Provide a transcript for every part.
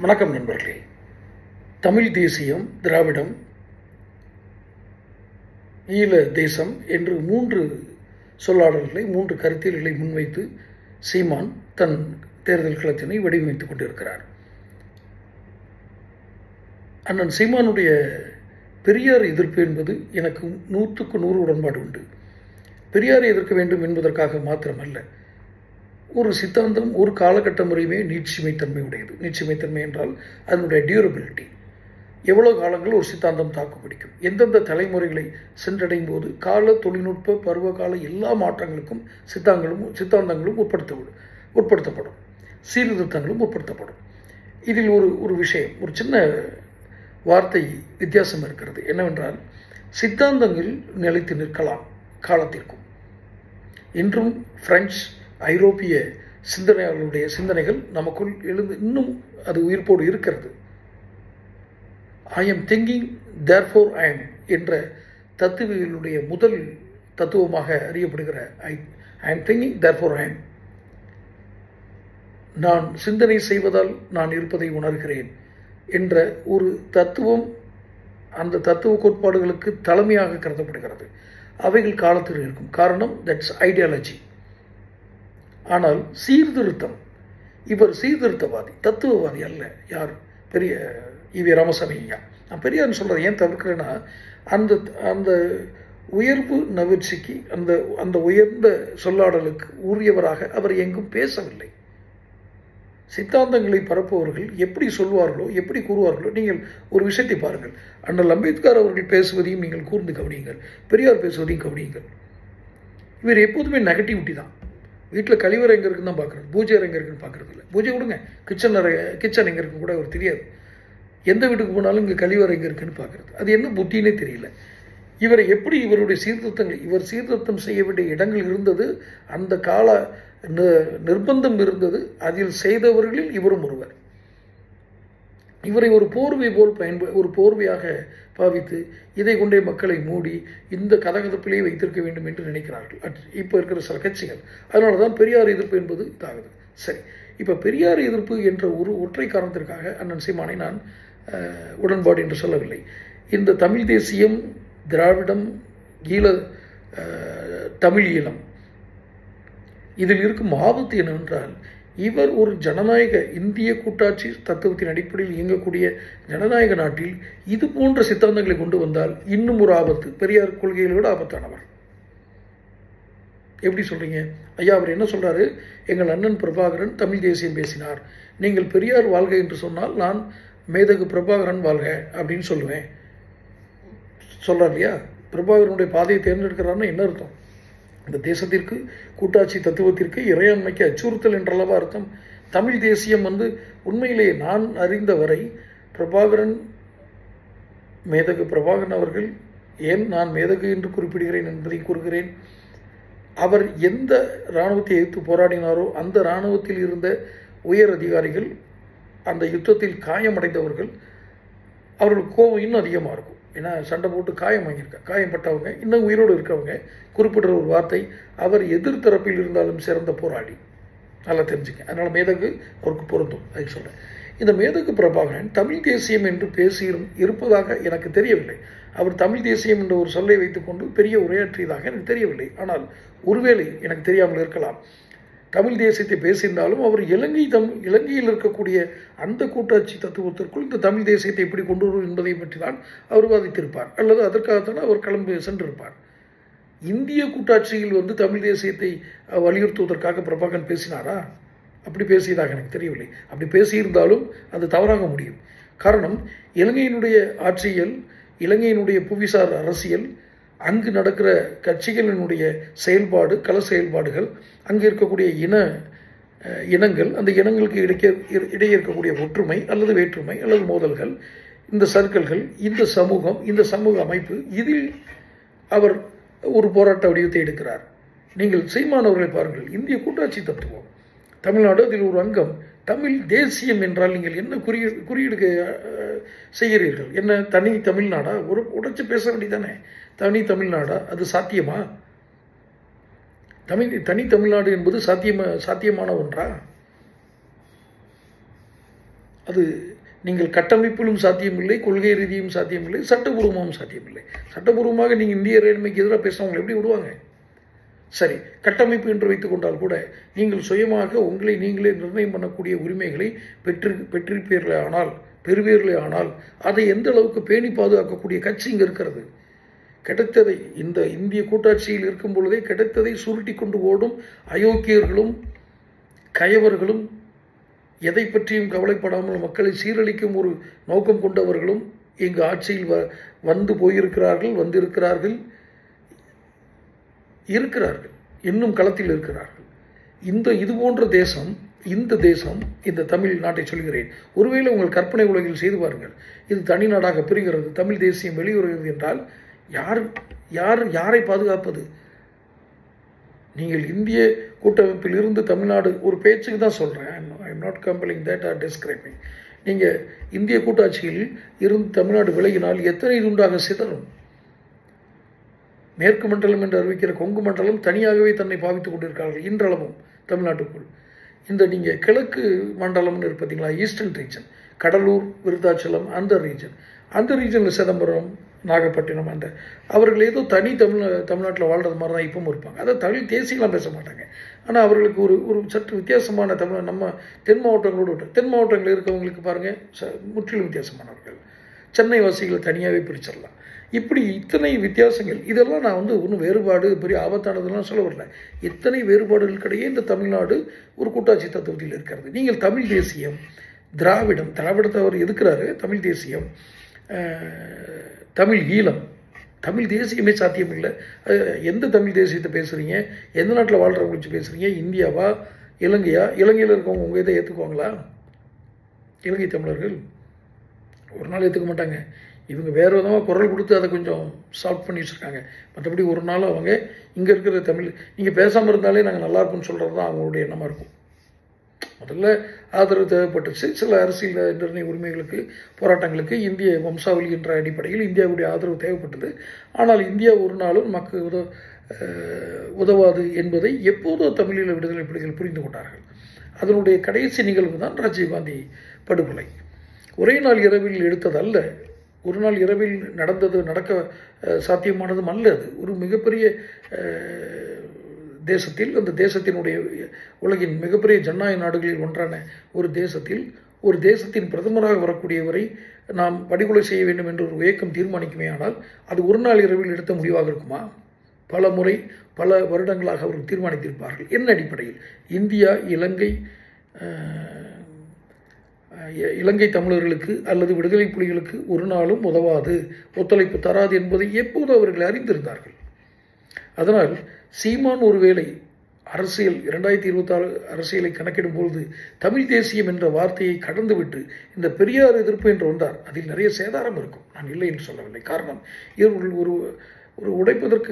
வணக்கம் நண்பர்களே. தமிழ் தேசியம், திராவிடம், ஈழ தேசம் என்று மூன்று சொல்லாடல்களை, மூன்று கருத்தியல்களை முன்வைத்து சீமான் தன் தேர்தல் களத்தினை வடிவமைத்துக் கொண்டிருக்கிறார். அண்ணன் சீமானுடைய பெரியார் எதிர்ப்பு என்பது எனக்கு 100க்கு 100 உடன்பாடு உண்டு. பெரியாரை எதிர்க்க வேண்டும் என்பதற்காக மாத்திரமல்ல, ஒரு சித்தாந்தம் ஒரு காலகட்டம் முறையுமே நீட்சிமைத்தன்மை உடையது. நீட்சிமைத்தன்மை என்றால் அதனுடைய டியூரபிலிட்டி, எவ்வளவு காலங்கள் ஒரு சித்தாந்தம் தாக்கு பிடிக்கும், எந்தெந்த தலைமுறைகளை சென்றடையும் போது கால, தொழில்நுட்ப, பருவகால எல்லா மாற்றங்களுக்கும் சித்தாந்தங்களும் உட்படுத்தப்படும், சீர்திருத்தங்களும் உட்படுத்தப்படும். இதில் ஒரு விஷயம், ஒரு சின்ன வார்த்தை வித்தியாசம் இருக்கிறது. என்னவென்றால், சித்தாந்தங்கள் நிலைத்து நிற்கலாம் காலத்திற்கும். இன்றும் பிரெஞ்சு, ஐரோப்பிய சிந்தனையாளர்களுடைய சிந்தனைகள் நமக்குள் எழுந்து இன்னும் அது உயிர்ப்போடு இருக்கிறது. I am thinking therefore I am என்ற தத்துவியலுடைய முதல் தத்துவமாக அறியப்படுகிற I am thinking therefore I am, நான் சிந்தனை செய்வதால் நான் இருப்பதை உணர்கிறேன் என்ற ஒரு தத்துவம் அந்த தத்துவ கோட்பாடுகளுக்கு தலைமையாக கருதப்படுகிறது. அவைகள் காலத்தில் இருக்கும். காரணம், தட்ஸ் ஐடியாலஜி. ஆனால் சீர்திருத்தம், இவர் சீர்திருத்தவாதி, தத்துவவாதி அல்ல. யார்? பெரிய ஈவி ராமசாமி ஐயா. நான் பெரியார்னு சொல்கிறேன் ஏன் தவிர்க்கிறேன்னா, அந்த உயர்வு நவிற்சிக்கு, அந்த உயர்ந்த சொல்லாடலுக்கு உரியவராக அவர் எங்கும் பேசவில்லை. சித்தாந்தங்களை பரப்புவர்கள் எப்படி சொல்வார்களோ, எப்படி கூறுவார்களோ. நீங்கள் ஒரு விஷயத்தை பாருங்கள், அண்ணல் அம்பேத்கர் அவர்கள் பேசுவதையும் நீங்கள் கூர்ந்து கவனியுங்கள், பெரியார் பேசுவதையும் கவனியுங்கள். இவர் எப்போதுமே நெகட்டிவிட்டி தான். வீட்டில் கழிவறை எங்கே இருக்குன்னு தான் பார்க்குறது, பூஜை எங்கே இருக்குன்னு பார்க்குறது இல்லை. பூஜை கொடுங்க, கிச்சன் எங்கே இருக்குன்னு கூட அவர் தெரியாது. எந்த வீட்டுக்கு போனாலும் இங்கே கழிவறை எங்கே இருக்குன்னு பார்க்குறது, அது என்ன புத்தினே தெரியல. இவரை எப்படி இவருடைய சீர்திருத்தங்கள், இவர் சீர்திருத்தம் செய்ய வேண்டிய இடங்கள் இருந்தது, அந்த கால நிர்பந்தம் இருந்தது, அதில் செய்தவர்களில் இவரும் ஒருவர். இவரை ஒரு போர்வை போல் ஒரு போர்வையாக பாவித்து இதை கொண்டே மக்களை மூடி இந்த கதகதப்பிலேயே வைத்திருக்க வேண்டும் என்று நினைக்கிறார்கள் இப்போ இருக்கிற சில கட்சிகள். அதனால தான் பெரியார் எதிர்ப்பு என்பது இதாகுது. சரி, இப்போ பெரியார் எதிர்ப்பு என்ற ஒரு ஒற்றை காரணத்திற்காக அண்ணன் சீமானை நான் உடன்பாடு என்று சொல்லவில்லை. இந்த தமிழ் தேசியம், திராவிடம், தமிழ் ஈழம், இதில் இருக்கும் ஆபத்து என்னவென்றால், இவர் ஒரு ஜனநாயக இந்திய கூட்டாட்சி தத்துவத்தின் அடிப்படையில் இயங்கக்கூடிய ஜனநாயக நாட்டில் இது போன்ற சித்தாந்தங்களை கொண்டு வந்தால் இன்னும் ஒரு ஆபத்து. பெரியார் கொள்கைகளோட ஆபத்தானவர். எப்படி சொல்றீங்க ஐயா? அவர் என்ன சொல்றாரு? எங்கள் அண்ணன் பிரபாகரன் தமிழ் தேசியம் பேசினார், நீங்கள் பெரியார் வாழ்க என்று சொன்னால் நான் மேதகு பிரபாகரன் வாழ்க அப்படின்னு சொல்லுவேன் சொல்றார் இல்லையா? பிரபாகரனுடைய பாதையை தேர்ந்தெடுக்கிறார்னு என்ன அர்த்தம்? இந்த தேசத்திற்கு, கூட்டாட்சி தத்துவத்திற்கு, இறையாண்மைக்கு அச்சுறுத்தல் என்றளவா அர்த்தம்? தமிழ் தேசியம் உண்மையிலேயே நான் அறிந்த வரை மேதகு பிரபாகரன் அவர்கள், ஏன் நான் மேதகு என்று குறிப்பிடுகிறேன் என்பதை கூறுகிறேன், அவர் எந்த இராணுவத்தை எதிர்த்து போராடினாரோ அந்த இராணுவத்தில் இருந்த உயர் அதிகாரிகள், அந்த யுத்தத்தில் காயமடைந்தவர்கள், அவர்களுக்கு கோபம் இன்னும் அதிகமாக இருக்கும். ஏன்னா சண்டை போட்டு காயப்பட்டவங்க இன்னும் உயிரோடு இருக்கிறவங்க குறிப்பிடுற ஒரு வார்த்தை, அவர் எதிர்த்தரப்பில் இருந்தாலும் சிறந்த போராடி. நல்லா தெரிஞ்சுக்க. அதனால் மேதகு அவருக்கு பொருந்தும். அதுக்கு சொல்கிறேன். இந்த மேதகு பிரபாகரன் தமிழ் தேசியம் என்று பேசி இருப்பதாக எனக்கு தெரியவில்லை. அவர் தமிழ் தேசியம் என்ற ஒரு சொல்லை வைத்துக்கொண்டு பெரிய உரையாற்றியதாக எனக்கு தெரியவில்லை. ஆனால் ஒருவேளை எனக்கு தெரியாமல் இருக்கலாம். தமிழ் தேசியத்தை பேசியிருந்தாலும் அவர் இலங்கையில் இருக்கக்கூடிய அந்த கூட்டாட்சி தத்துவத்திற்குள் இந்த தமிழ் தேசியத்தை எப்படி கொண்டு வரும் என்பதை பற்றி தான் அவர் வாதித்திருப்பார், அல்லது அதற்காகத்தான் அவர் கிளம்பி சென்றிருப்பார். இந்திய கூட்டாட்சியில் தமிழ் தேசியத்தை வலியுறுத்துவதற்காக பிரபாகரன் பேசினாரா? அப்படி பேசியதாக எனக்கு தெரியவில்லை. அப்படி பேசியிருந்தாலும் அது தவறாக முடியும். காரணம், இலங்கையினுடைய ஆட்சியல், இலங்கையினுடைய புவிசார் அரசியல், அங்கு நடக்கிற கட்சிகளினுடைய செயல்பாடு, கள செயல்பாடுகள், அங்கு இருக்கக்கூடிய இனங்கள், அந்த இனங்களுக்கு இடையே இருக்கக்கூடிய ஒற்றுமை அல்லது வேற்றுமை அல்லது மோதல்கள், இந்த சர்க்கிள்கள், இந்த சமூக அமைப்பு, இதில் அவர் ஒரு போராட்ட வடிவத்தை எடுக்கிறார். நீங்கள் சீமானவர்களை பாருங்கள். இந்திய கூட்டாட்சி தத்துவம், தமிழ்நாடு அதில் ஒரு அங்கம். தமிழ் தேசியம் என்றால் நீங்கள் என்ன குறியீடு செய்கிறீர்கள்? என்ன தனி தமிழ்நாடா? உடைச்சு பேச வேண்டியதானே. தனி தமிழ்நாடா? அது சாத்தியமா? தனி தமிழ்நாடு என்பது சாத்தியமான ஒன்றா? அது நீங்கள் கட்டமைப்பிலும் சாத்தியமில்லை, கொள்கை ரீதியும் சாத்தியமில்லை, சட்டபூர்வமாகவும் சாத்தியமில்லை. சட்டபூர்வமாக நீங்கள் இந்திய இறையாண்மைக்கு எதிராக பேசுகிறவங்களை எப்படி விடுவாங்க? சரி, கட்டமைப்பு என்று வைத்துக் கொண்டால் கூட நீங்கள் சுயமாக உங்களை நீங்களே நிர்ணயம் பண்ணக்கூடிய உரிமைகளை பெறுவீர்களே ஆனால் அதை எந்த அளவுக்கு பேணி பாதுகாக்கக்கூடிய கட்சி இங்கே இருக்கிறது? கிடைத்ததை இந்த இந்திய கூட்டாட்சியில் இருக்கும் பொழுதே கிடைத்ததை சுருட்டி கொண்டு ஓடும் அயோக்கியர்களும் கயவர்களும் எதை பற்றியும் கவலைப்படாமல் மக்களை சீரழிக்கும் ஒரு நோக்கம் கொண்டவர்களும் இங்கு ஆட்சியில் வந்து போயிருக்கிறார்கள், வந்திருக்கிறார்கள், இன்னும் களத்தில் இருக்கிறார்கள். இது போன்ற தேசம், இந்த தமிழ் நாட்டை சொல்கிறேன். ஒருவேளை உங்கள் கற்பனை உலகில் செய்து பாருங்கள். இது தனி நாடாக பிரிகிறது, தமிழ் தேசியம் வெளியுறுகிறது என்றால் யாரை பாதுகாப்பது? நீங்கள் இந்திய கூட்டமைப்பில் இருந்து தமிழ்நாடு ஒரு பேச்சுக்கு தான் சொல்கிறேன், I am not compelling that R describing. நீங்கள் இந்திய கூட்டாட்சியில் இருந்து தமிழ்நாடு விலகினால் எத்தனை துண்டாக சிதறும்? மேற்கு மண்டலம் என்று அறிவிக்கிற கொங்கு மண்டலம் தனியாகவே தன்னை பாவித்துக் கொண்டிருக்கிறார்கள் இன்றளவும் தமிழ்நாட்டுக்குள். இந்த நீங்கள் கிழக்கு மண்டலம்னு இருப்பீங்களா, ஈஸ்டர்ன் ரீஜன், கடலூர், விருத்தாச்சலம், அந்த ரீஜனில் சிதம்பரம், நாகப்பட்டினம், அவர்கள் ஏதோ தனி தமிழ்நாட்டில் வாழ்றது மாதிரி தான் இப்பவும் இருப்பாங்க. அதாவது தமிழ் தேசியெல்லாம் பேச மாட்டாங்க. ஆனால் அவர்களுக்கு ஒரு சற்று வித்தியாசமான நம்ம தென் மாவட்டங்களில் இருக்கவங்களுக்கு பாருங்கள், முற்றிலும் வித்தியாசமானவர்கள். சென்னை வாசிகளை தனியாகவே பிரிச்சிடலாம். இப்படி இத்தனை வித்தியாசங்கள், இதெல்லாம் நான் ஒன்றும் வேறுபாடு பெரிய ஆபத்தானதுலாம் சொல்ல வரல. இத்தனை வேறுபாடுகளுக்கிடையே இந்த தமிழ்நாடு ஒரு கூட்டாட்சி தத்துவத்தில் இருக்கிறது. நீங்கள் தமிழ் தேசியம், திராவிடத்தை அவர் எதுக்குறாரு, தமிழ் தேசியம், தமிழ் ஈழம், தமிழ் தேசியமே சாத்தியம் இல்லை. எந்த தமிழ் தேசியத்தை பேசுகிறீங்க? எந்த நாட்டில் வாழ்கிறவங்க வச்சு பேசுகிறீங்க? இந்தியாவா, இலங்கையா? இலங்கையில் இருக்கவங்க உங்கள் இதை ஏற்றுக்குவாங்களா? இலங்கை தமிழர்கள் ஒரு நாள் ஏற்றுக்க மாட்டாங்க. இவங்க வேறு விதமாக குரல் கொடுத்து அதை கொஞ்சம் சால்வ் பண்ணி வச்சுருக்காங்க. மற்றபடி ஒரு நாள் அவங்க இங்கே இருக்கிற தமிழ் நீங்கள் பேசாமல் இருந்தாலே நாங்கள் நல்லா இருக்கும்னு சொல்கிறது தான் அவங்களுடைய எண்ணமாக இருக்கும். முதல்ல ஆதரவு தேவைப்பட்டுச்சு. சில அரசியல் நிர்ணய உரிமைகளுக்கு, போராட்டங்களுக்கு இந்திய வம்சாவளி என்ற அடிப்படையில் இந்தியாவுடைய ஆதரவு தேவைப்பட்டது. ஆனால் இந்தியா ஒரு நாளும் மக்கள் உதவாது என்பதை எப்போதோ தமிழீழ விடுதலை புலிகள் புரிந்து கொண்டார்கள். அதனுடைய கடைசி நிகழ்வு தான் ராஜீவ்காந்தி படுகொலை. ஒரே நாள் இரவில் எடுத்ததல்ல, ஒரு நாள் இரவில் நடக்க சாத்தியமானதும் அல்ல. அது ஒரு மிகப்பெரிய தேசத்தில், அந்த தேசத்தினுடைய உலகின் மிகப்பெரிய ஜனநாயக நாடுகளில் ஒன்றான ஒரு தேசத்தின் பிரதமராக வரக்கூடியவரை நாம் படுகொலை செய்ய வேண்டும் என்று ஒரு இயக்கம் தீர்மானிக்குமே ஆனால் அது ஒரு நாள் இரவில் எடுத்த முடிவாக இருக்குமா? பல முறை, பல வருடங்களாக அவர்கள் தீர்மானித்திருப்பார்கள். என்ன அடிப்படையில்? இந்தியா இலங்கை தமிழர்களுக்கு அல்லது விடுதலை புலிகளுக்கு ஒரு நாளும் உதவாது, ஒத்துழைப்பு தராது என்பதை எப்போது அவர்கள் அறிந்திருந்தார்கள். அதனால் சீமான் ஒருவேளை அரசியல் 2026 அரசியலை கணக்கிடும் பொழுது தமிழ் தேசியம் என்ற வார்த்தையை கடந்துவிட்டு இந்த பெரியார் எதிர்ப்பு என்று வந்தார். அதில் நிறைய சேதாரம் இருக்கும், நான் இல்லை என்று சொல்லவில்லை. காரணம், இவர்கள் ஒரு உடைப்பதற்கு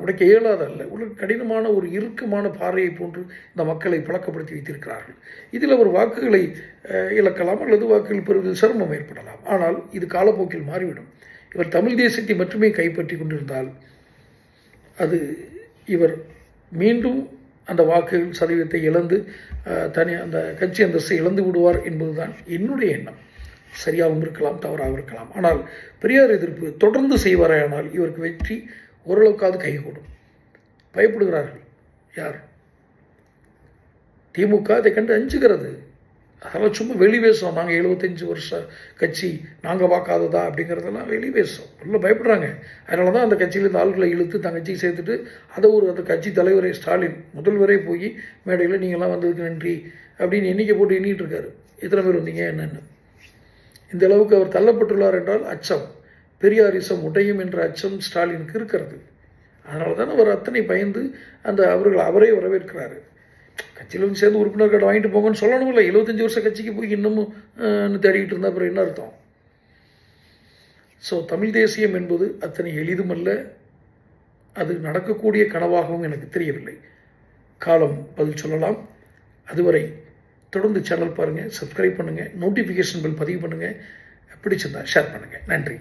உடைக்க இயலாத அல்ல, ஒரு கடினமான ஒரு இறுக்கமான பாறையை போன்று இந்த மக்களை பழக்கப்படுத்தி வைத்திருக்கிறார்கள். இதில் அவர் வாக்குகளை இழக்கலாம் அல்லது வாக்குகள் பெறுவதில் சிரமம் ஏற்படலாம். ஆனால் இது காலப்போக்கில் மாறிவிடும். இவர் தமிழ் தேசியத்தை மட்டுமே கைப்பற்றி கொண்டிருந்தால் அது இவர் மீண்டும் அந்த வாக்குகள் சதவீதத்தை இழந்து அந்த கட்சி அந்தஸ்தை இழந்து விடுவார் என்பதுதான் என்னுடைய எண்ணம். சரியாகவும் இருக்கலாம், தவறாகவும் இருக்கலாம். ஆனால் பெரியார் எதிர்ப்பு தொடர்ந்து செய்வாரானால் இவருக்கு வெற்றி ஓரளவுக்காவது கைகூடும். பயப்படுகிறார்கள். யார்? திமுக அதை கண்டு அஞ்சுகிறது. அதெல்லாம் சும்மா வெளி பேசும். நாங்கள் 75 வருஷ கட்சி, நாங்கள் பார்க்காததா அப்படிங்கிறதெல்லாம் வெளி பேசும். உள்ள பயப்படுறாங்க. அதனால தான் அந்த கட்சியிலேருந்து ஆள்களை இழுத்து தன் கட்சியை சேர்த்துட்டு அந்த கட்சி தலைவரை ஸ்டாலின் முதல்வரே போய் மேடையில் நீங்கள்லாம் வந்ததுக்கு நன்றி அப்படின்னு எண்ணிக்கை போட்டு எண்ணிட்டு இருக்காரு. எத்தனை பேர் வந்தீங்க என்னென்னு. இந்த அளவுக்கு அவர் தள்ளப்பட்டுள்ளார் என்றால் அச்சம், பெரியாரிசம் உடையும் என்ற அச்சம் ஸ்டாலினுக்கு இருக்கிறது. அதனால தான் அவர் அத்தனை பயந்து அவரே வரவேற்கிறாரு. கட்சியில் வந்து சேர்ந்து உறுப்பினர் கார்டு வாங்கிட்டு போங்கன்னு சொல்லணும் இல்லை. 75 வருஷ கட்சிக்கு போய் இன்னமும் தேடிக்கிட்டு இருந்தால் அப்புறம் என்ன அர்த்தம்? ஸோ தமிழ் தேசியம் என்பது அத்தனை எளிதுமல்ல. அது நடக்கக்கூடிய கனவாகவும் எனக்கு தெரியவில்லை. காலம் பதில் சொல்லலாம். அதுவரை தொடர்ந்து சேனல் பாருங்கள், சப்ஸ்கிரைப் பண்ணுங்கள், நோட்டிஃபிகேஷன் பெல் பதிவு பண்ணுங்கள், பிடிச்சிருந்தா ஷேர் பண்ணுங்கள். நன்றி.